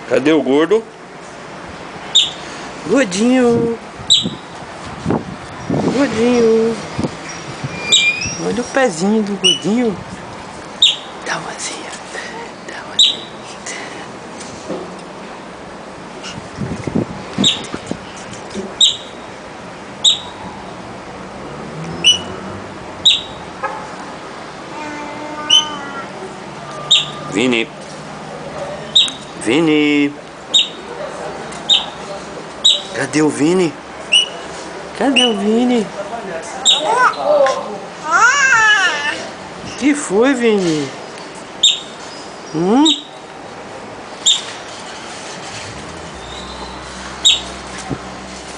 Cadê o gordo? Gordinho. Gordinho. Olha o pezinho do gordinho. Dá uma asinha. Dá uma asinha. Vini. Vini. Cadê o Vini? Cadê o Vini? Que foi, Vini?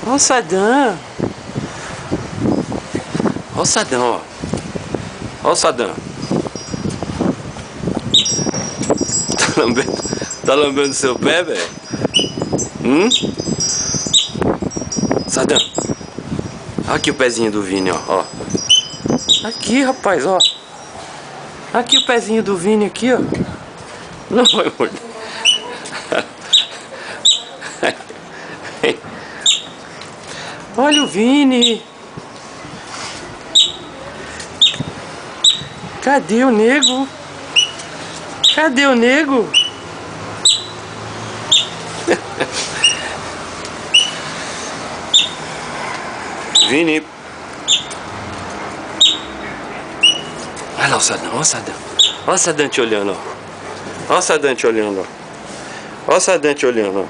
Ó o Sadam. Ó o Sadam, ó. Ó o Sadam. Tá lambendo seu pé, velho? Sadam. Aqui o pezinho do Vini, ó. Aqui, rapaz, ó. Aqui o pezinho do Vini, aqui, ó. Não vai morder. Olha o Vini. Cadê o nego? Cadê o nego? Vini. Olha lá o Sadam, ó o Sadam. Ó o Sadam te olhando, ó. Ó o Sadam te olhando, ó. Ó o Sadam te olhando,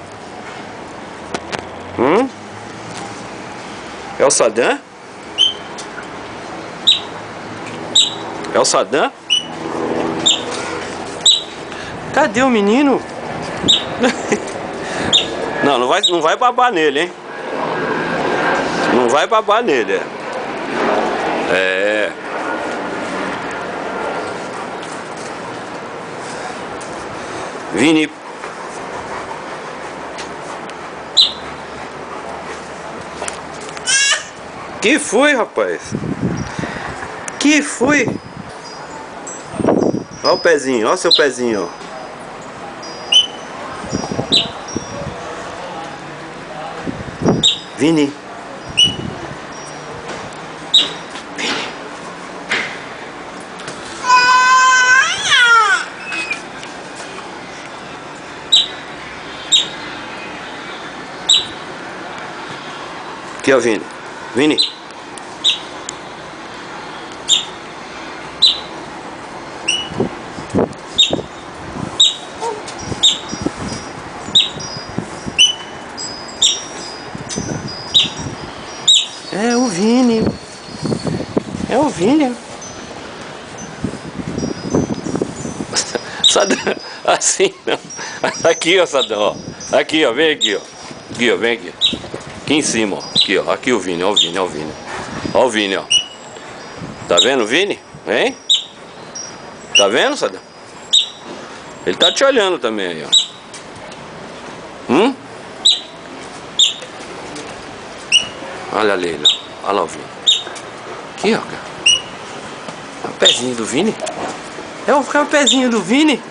ó. É o Sadam? É o Sadam? Cadê o menino? Não vai babar nele, hein? Não vai babar nele, é. Vini. Que foi, rapaz? Que foi? Ó o pezinho, ó seu pezinho, ó. Vini. Aqui, ó, Vini. Vini. É o Vini. É o Vini. Sadam, assim não. Aqui, ó, Sadam, ó. Aqui, ó, vem aqui, ó. Aqui, ó, vem aqui. Aqui em cima, ó. Aqui, ó. Aqui o Vini, ó o Vini, ó o Vini. Ó o Vini, ó. Tá vendo o Vini? Vem. Tá vendo, Sadam? Ele tá te olhando também aí, ó. Olha a Leila. Olha lá o Vini. Aqui, ó, cara. É o pezinho do Vini. É o pezinho do Vini.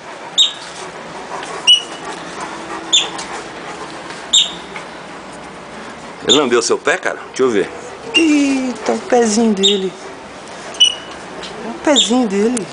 Ele lambeu seu pé, cara? Deixa eu ver. Eita, o pezinho dele. É o pezinho dele.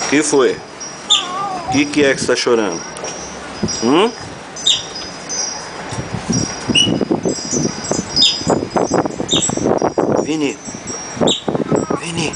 Que foi? Que é que você tá chorando? Vini. Vini.